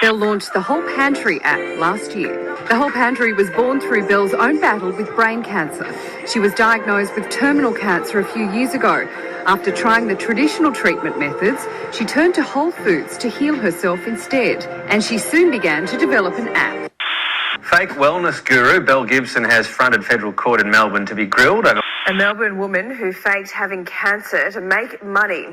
Belle launched the Whole Pantry app last year. The Whole Pantry was born through Belle's own battle with brain cancer. She was diagnosed with terminal cancer a few years ago. After trying the traditional treatment methods, she turned to whole foods to heal herself instead, and she soon began to develop an app. Fake wellness guru Belle Gibson has fronted federal court in Melbourne to be grilled over a Melbourne woman who faked having cancer to make money.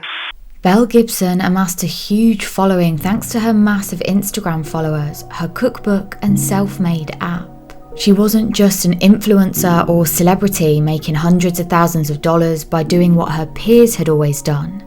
Belle Gibson amassed a huge following thanks to her massive Instagram followers, her cookbook and self-made app. She wasn't just an influencer or celebrity making hundreds of thousands of dollars by doing what her peers had always done.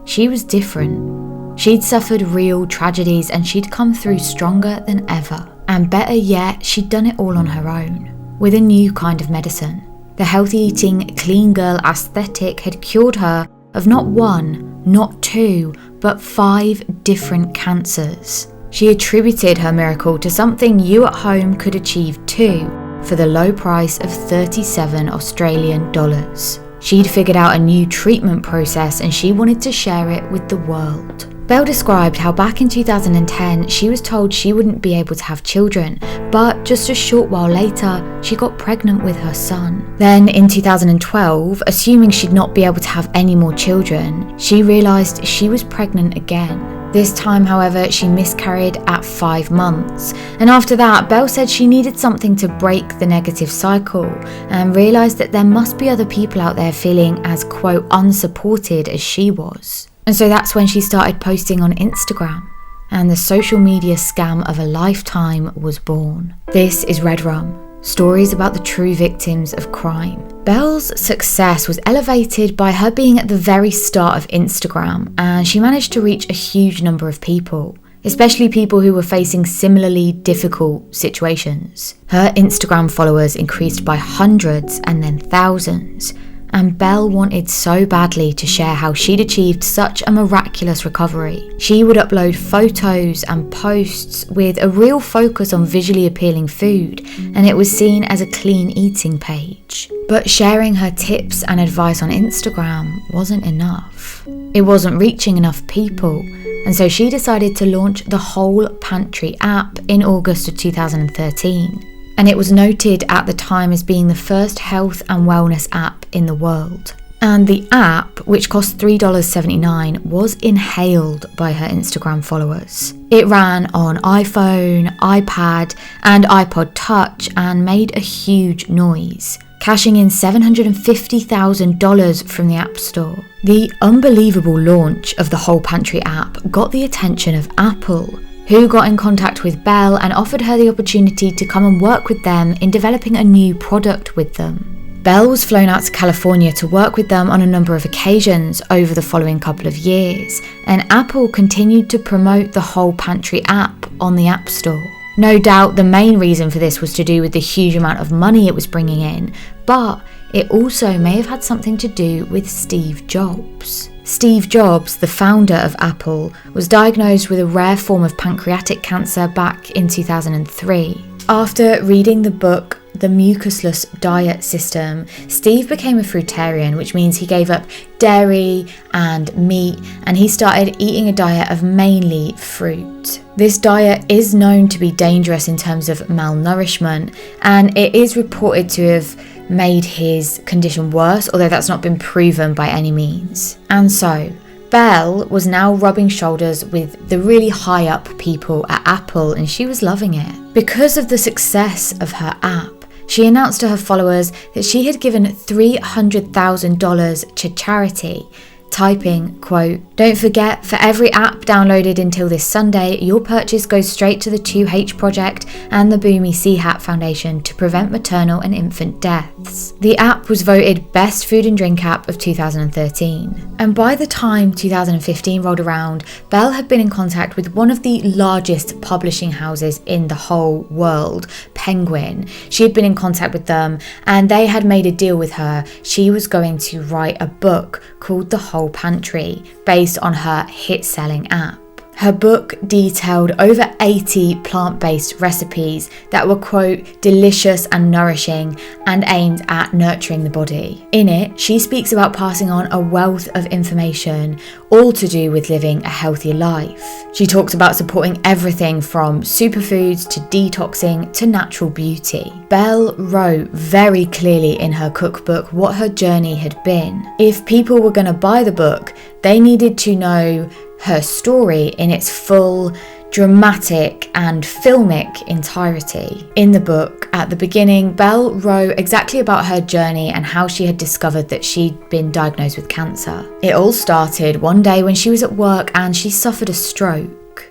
She was different. She'd suffered real tragedies and she'd come through stronger than ever. And better yet, she'd done it all on her own, with a new kind of medicine. The healthy eating, clean girl aesthetic had cured her of not one, not two, but 5 different cancers. She attributed her miracle to something you at home could achieve too, for the low price of 37 Australian dollars. She'd figured out a new treatment process and she wanted to share it with the world. Belle described how back in 2010 she was told she wouldn't be able to have children, but just a short while later she got pregnant with her son. Then in 2012, assuming she'd not be able to have any more children, she realised she was pregnant again. This time, however, she miscarried at 5 months, and after that Belle said she needed something to break the negative cycle and realised that there must be other people out there feeling as quote unsupported as she was. And so that's when she started posting on Instagram, and the social media scam of a lifetime was born. This is Red Rum, stories about the true victims of crime. Belle's success was elevated by her being at the very start of Instagram, and she managed to reach a huge number of people, especially people who were facing similarly difficult situations. Her Instagram followers increased by hundreds and then thousands, and Belle wanted so badly to share how she'd achieved such a miraculous recovery. She would upload photos and posts with a real focus on visually appealing food, and it was seen as a clean eating page. But sharing her tips and advice on Instagram wasn't enough. It wasn't reaching enough people, and so she decided to launch the Whole Pantry app in August of 2013. And it was noted at the time as being the first health and wellness app in the world. And the app, which cost $3.79, was inhaled by her Instagram followers. It ran on iPhone, iPad, and iPod Touch and made a huge noise, cashing in $750,000 from the App Store. The unbelievable launch of the Whole Pantry app got the attention of Apple, who got in contact with Belle and offered her the opportunity to come and work with them in developing a new product with them. Belle was flown out to California to work with them on a number of occasions over the following couple of years, and Apple continued to promote the Whole Pantry app on the App Store. No doubt the main reason for this was to do with the huge amount of money it was bringing in, but it also may have had something to do with Steve Jobs. Steve Jobs, the founder of Apple, was diagnosed with a rare form of pancreatic cancer back in 2003. After reading the book The Mucusless Diet System, Steve became a fruitarian, which means he gave up dairy and meat, and he started eating a diet of mainly fruit. This diet is known to be dangerous in terms of malnourishment, and it is reported to have made his condition worse, although that's not been proven by any means. And so, Belle was now rubbing shoulders with the really high up people at Apple, and she was loving it. Because of the success of her app, she announced to her followers that she had given $300,000 to charity, typing, quote, "Don't forget, for every app downloaded until this Sunday, your purchase goes straight to the 2H Project and the Boomy Seahat Foundation to prevent maternal and infant deaths." The app was voted Best Food and Drink App of 2013. And by the time 2015 rolled around, Belle had been in contact with one of the largest publishing houses in the whole world, Penguin. She had been in contact with them, and they had made a deal with her. She was going to write a book called The Whole Pantry, based on her hit-selling app. Her book detailed over 80 plant-based recipes that were, quote, delicious and nourishing and aimed at nurturing the body. In it, she speaks about passing on a wealth of information, all to do with living a healthy life. She talks about supporting everything from superfoods to detoxing to natural beauty. Belle wrote very clearly in her cookbook what her journey had been. If people were going to buy the book, they needed to know her story in its full, dramatic and filmic entirety. In the book, at the beginning, Belle wrote exactly about her journey and how she had discovered that she'd been diagnosed with cancer. It all started one day when she was at work and she suffered a stroke.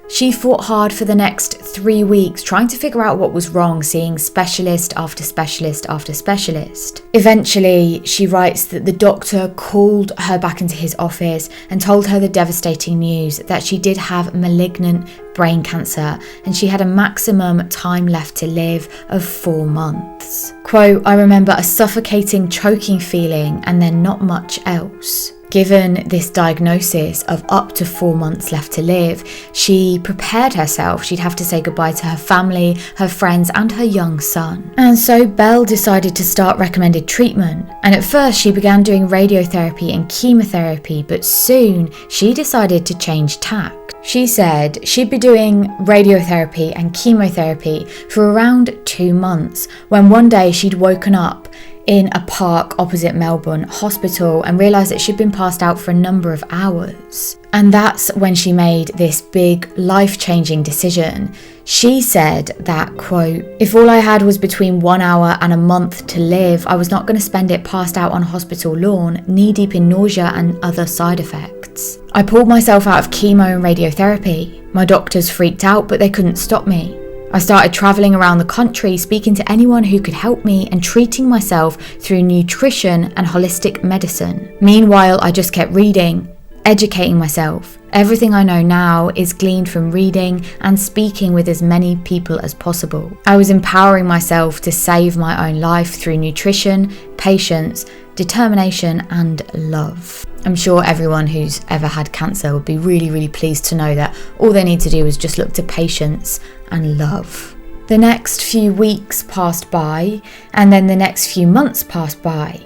She fought hard for the next 3 weeks trying to figure out what was wrong, seeing specialist after specialist after specialist. Eventually, she writes that the doctor called her back into his office and told her the devastating news that she did have malignant brain cancer and she had a maximum time left to live of 4 months. Quote, "I remember a suffocating, choking feeling and then not much else." Given this diagnosis of up to 4 months left to live, she prepared herself. She'd have to say goodbye to her family, her friends, and her young son. And so Belle decided to start recommended treatment. And at first she began doing radiotherapy and chemotherapy, but soon she decided to change tack. She said she'd be doing radiotherapy and chemotherapy for around 2 months, when one day she'd woken up in a park opposite Melbourne Hospital and realised that she'd been passed out for a number of hours. And that's when she made this big life-changing decision. She said that, quote, "If all I had was between 1 hour and a month to live, I was not going to spend it passed out on a hospital lawn, knee-deep in nausea and other side effects. I pulled myself out of chemo and radiotherapy. My doctors freaked out, but they couldn't stop me. I started travelling around the country, speaking to anyone who could help me and treating myself through nutrition and holistic medicine. Meanwhile, I just kept reading, educating myself. Everything I know now is gleaned from reading and speaking with as many people as possible. I was empowering myself to save my own life through nutrition, patience, determination and love." I'm sure everyone who's ever had cancer would be really, really pleased to know that all they need to do is just look to patience and love. The next few weeks passed by, and then the next few months passed by,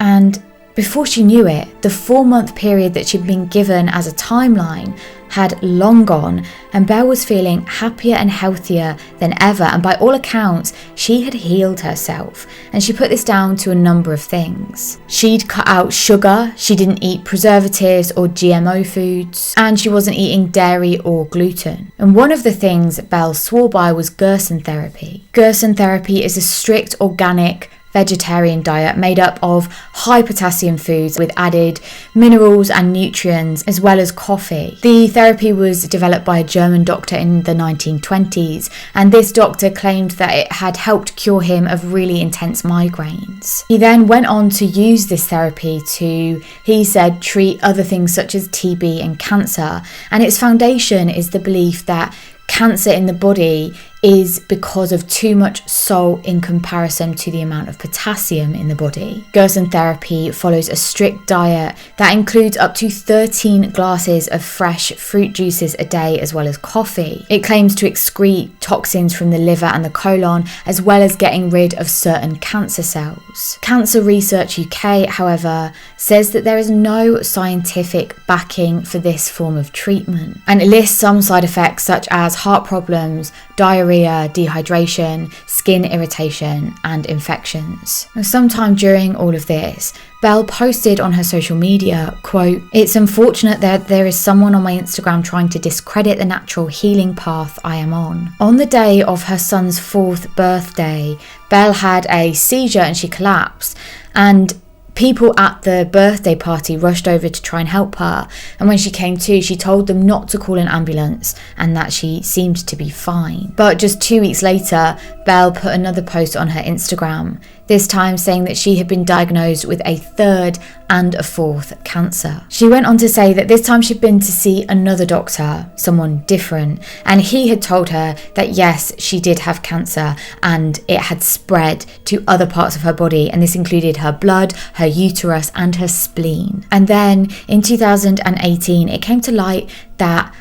and before she knew it, the 4-month period that she'd been given as a timeline had long gone, and Belle was feeling happier and healthier than ever, and by all accounts, she had healed herself, and she put this down to a number of things. She'd cut out sugar, she didn't eat preservatives or GMO foods, and she wasn't eating dairy or gluten. And one of the things Belle swore by was Gerson therapy. Gerson therapy is a strict organic vegetarian diet made up of high potassium foods with added minerals and nutrients, as well as coffee. The therapy was developed by a German doctor in the 1920s, and this doctor claimed that it had helped cure him of really intense migraines. He then went on to use this therapy to, he said, treat other things such as TB and cancer, and its foundation is the belief that cancer in the body is because of too much salt in comparison to the amount of potassium in the body. Gerson therapy follows a strict diet that includes up to 13 glasses of fresh fruit juices a day, as well as coffee. It claims to excrete toxins from the liver and the colon, as well as getting rid of certain cancer cells. Cancer Research UK, however, says that there is no scientific backing for this form of treatment, and it lists some side effects such as heart problems, diarrhea, dehydration, skin irritation, and infections. Sometime during all of this, Belle posted on her social media, quote, "It's unfortunate that there is someone on my Instagram trying to discredit the natural healing path I am on." On the day of her son's 4th birthday, Belle had a seizure and she collapsed, and people at the birthday party rushed over to try and help her, and when she came to, she told them not to call an ambulance and that she seemed to be fine. But just 2 weeks later, Belle put another post on her Instagram, this time saying that she had been diagnosed with a 3rd and a 4th cancer. She went on to say that this time she'd been to see another doctor, someone different, and he had told her that yes, she did have cancer and it had spread to other parts of her body, and this included her blood, her uterus and her spleen. And then in 2018, it came to light that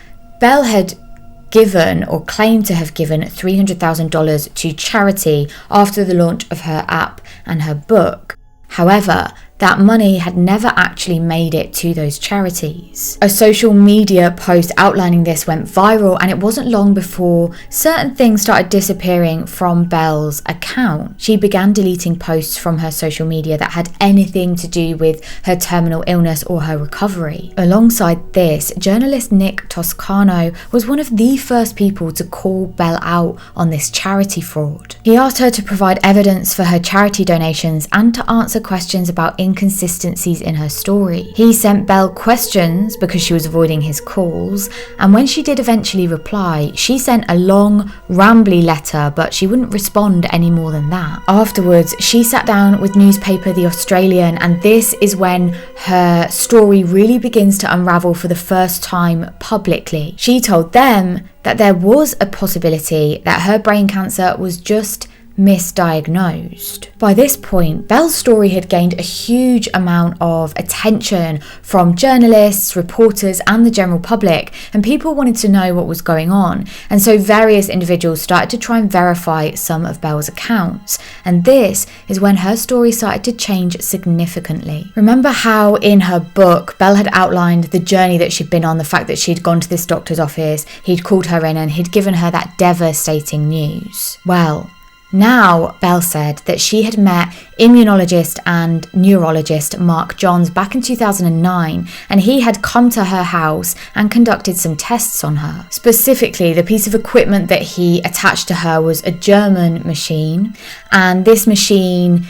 Belle had given or claimed to have given $300,000 to charity after the launch of her app and her book. However, that money had never actually made it to those charities. A social media post outlining this went viral, and it wasn't long before certain things started disappearing from Belle's account. She began deleting posts from her social media that had anything to do with her terminal illness or her recovery. Alongside this, journalist Nick Toscano was one of the first people to call Belle out on this charity fraud. He asked her to provide evidence for her charity donations and to answer questions about inconsistencies in her story. He sent Belle questions because she was avoiding his calls, and when she did eventually reply, she sent a long, rambly letter, but she wouldn't respond any more than that. Afterwards, she sat down with newspaper The Australian, and this is when her story really begins to unravel for the first time publicly. She told them that there was a possibility that her brain cancer was just misdiagnosed. By this point, Belle's story had gained a huge amount of attention from journalists, reporters, and the general public, and people wanted to know what was going on. And so various individuals started to try and verify some of Belle's accounts. And this is when her story started to change significantly. Remember how in her book, Belle had outlined the journey that she'd been on, the fact that she'd gone to this doctor's office, he'd called her in, and he'd given her that devastating news. Well, now, Belle said that she had met immunologist and neurologist Mark Johns back in 2009, and he had come to her house and conducted some tests on her. Specifically, the piece of equipment that he attached to her was a German machine, and this machine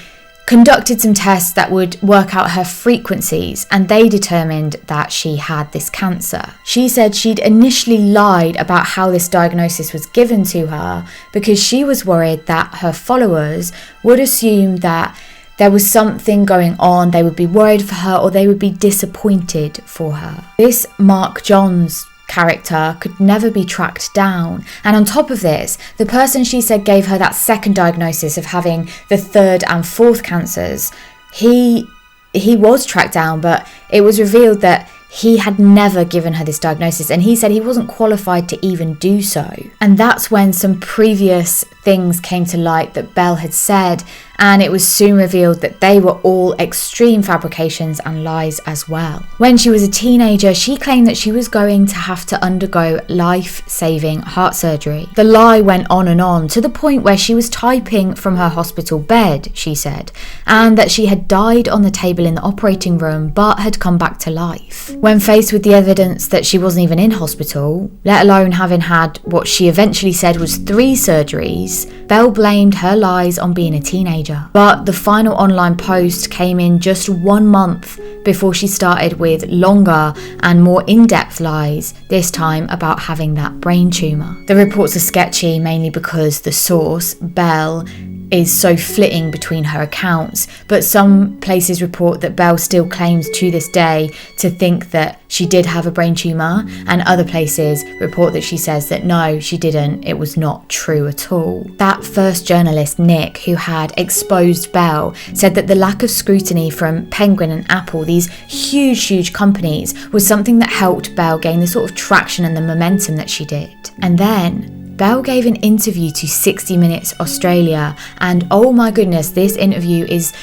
conducted some tests that would work out her frequencies, and they determined that she had this cancer. She said she'd initially lied about how this diagnosis was given to her because she was worried that her followers would assume that there was something going on, they would be worried for her, or they would be disappointed for her. This Mark Johns character could never be tracked down, and on top of this, the person she said gave her that second diagnosis of having the third and fourth cancers, he was tracked down, but it was revealed that he had never given her this diagnosis, and he said he wasn't qualified to even do so. And that's when some previous things came to light that Belle had said, and it was soon revealed that they were all extreme fabrications and lies as well. When she was a teenager, she claimed that she was going to have to undergo life-saving heart surgery. The lie went on to the point where she was typing from her hospital bed, she said, and that she had died on the table in the operating room but had come back to life. When faced with the evidence that she wasn't even in hospital, let alone having had what she eventually said was 3 surgeries, Belle blamed her lies on being a teenager. But the final online post came in just 1 month before she started with longer and more in-depth lies, this time about having that brain tumour. The reports are sketchy, mainly because the source, Belle, is so flitting between her accounts, but some places report that Belle still claims to this day to think that she did have a brain tumour, and other places report that she says that no, she didn't, it was not true at all. That first journalist, Nick, who had exposed Belle, said that the lack of scrutiny from Penguin and Apple, these huge companies, was something that helped Belle gain the sort of traction and the momentum that she did. And then Belle gave an interview to 60 Minutes Australia, and oh my goodness, this interview is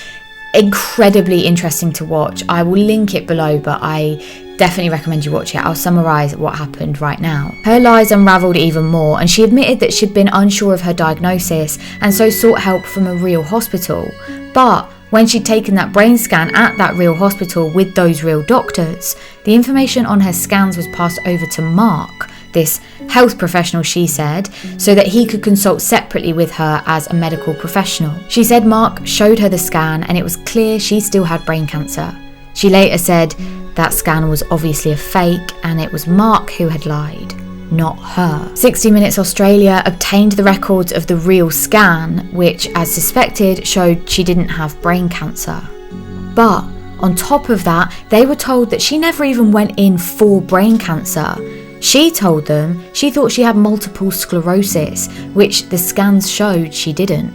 incredibly interesting to watch. I will link it below, but I definitely recommend you watch it. I'll summarise what happened right now. Her lies unravelled even more, and she admitted that she'd been unsure of her diagnosis and so sought help from a real hospital. But when she'd taken that brain scan at that real hospital with those real doctors, the information on her scans was passed over to Mark, this health professional, she said, so that he could consult separately with her as a medical professional. She said Mark showed her the scan and it was clear she still had brain cancer. She later said that scan was obviously a fake and it was Mark who had lied, not her. 60 Minutes Australia obtained the records of the real scan, which, as suspected, showed she didn't have brain cancer. But on top of that, they were told that she never even went in for brain cancer. She told them she thought she had multiple sclerosis, which the scans showed she didn't.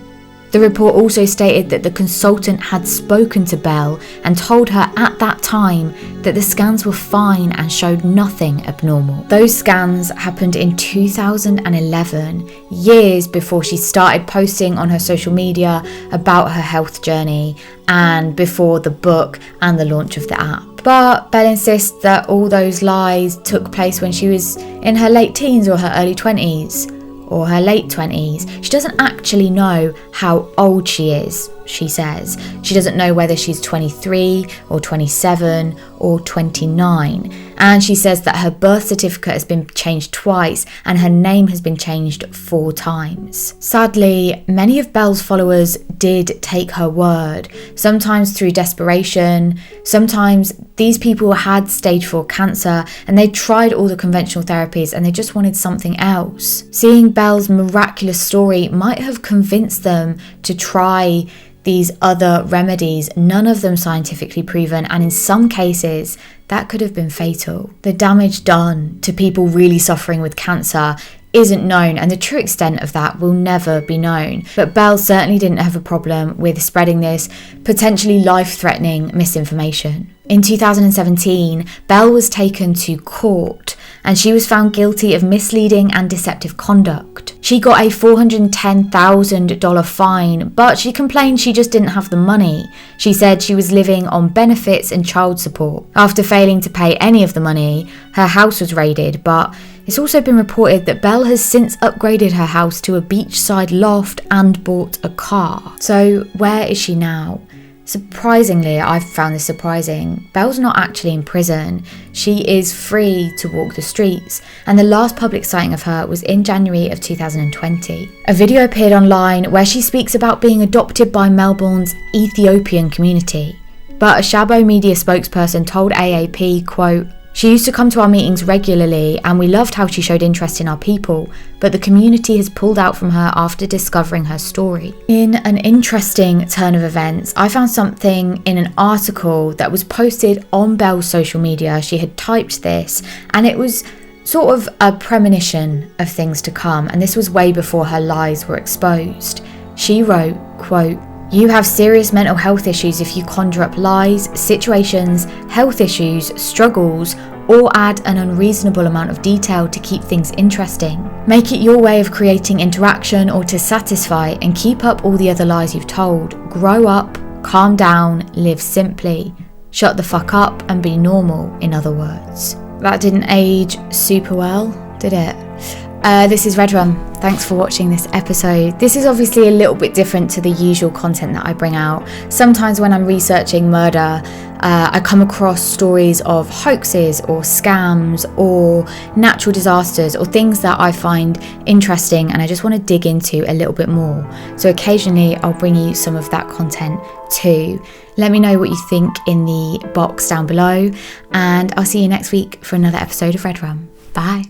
The report also stated that the consultant had spoken to Belle and told her at that time that the scans were fine and showed nothing abnormal. Those scans happened in 2011, years before she started posting on her social media about her health journey and before the book and the launch of the app. But Belle insists that all those lies took place when she was in her late teens or her early 20s. Or her late 20s. She doesn't actually know how old she is, she says. She doesn't know whether she's 23 or 27 or 29. And she says that her birth certificate has been changed twice and her name has been changed 4 times. Sadly, many of Belle's followers did take her word, sometimes through desperation. Sometimes these people had stage 4 cancer and they tried all the conventional therapies and they just wanted something else. Seeing Belle's miraculous story might have convinced them to try these other remedies, none of them scientifically proven, and in some cases that could have been fatal. The damage done to people really suffering with cancer isn't known, and the true extent of that will never be known. But Belle certainly didn't have a problem with spreading this potentially life-threatening misinformation. In 2017, Belle was taken to court and she was found guilty of misleading and deceptive conduct. She got a $410,000 fine, but she complained she just didn't have the money. She said she was living on benefits and child support. After failing to pay any of the money, her house was raided, but it's also been reported that Belle has since upgraded her house to a beachside loft and bought a car. So where is she now? Surprisingly, I've found this surprising, Belle's not actually in prison. She is free to walk the streets, and the last public sighting of her was in January of 2020. A video appeared online where she speaks about being adopted by Melbourne's Ethiopian community. But a Shabo media spokesperson told AAP, quote, "She used to come to our meetings regularly and we loved how she showed interest in our people, but the community has pulled out from her after discovering her story." In an interesting turn of events, I found something in an article that was posted on Belle's social media. She had typed this and it was sort of a premonition of things to come, and this was way before her lies were exposed. She wrote, quote, "You have serious mental health issues if you conjure up lies, situations, health issues, struggles, or add an unreasonable amount of detail to keep things interesting. Make it your way of creating interaction or to satisfy and keep up all the other lies you've told. Grow up, calm down, live simply. Shut the fuck up and be normal, in other words." That didn't age super well, did it? This is Redrum. Thanks for watching this episode. This is obviously a little bit different to the usual content that I bring out. Sometimes when I'm researching murder, I come across stories of hoaxes or scams or natural disasters or things that I find interesting and I just want to dig into a little bit more. So occasionally I'll bring you some of that content too. Let me know what you think in the box down below, and I'll see you next week for another episode of Redrum. Bye.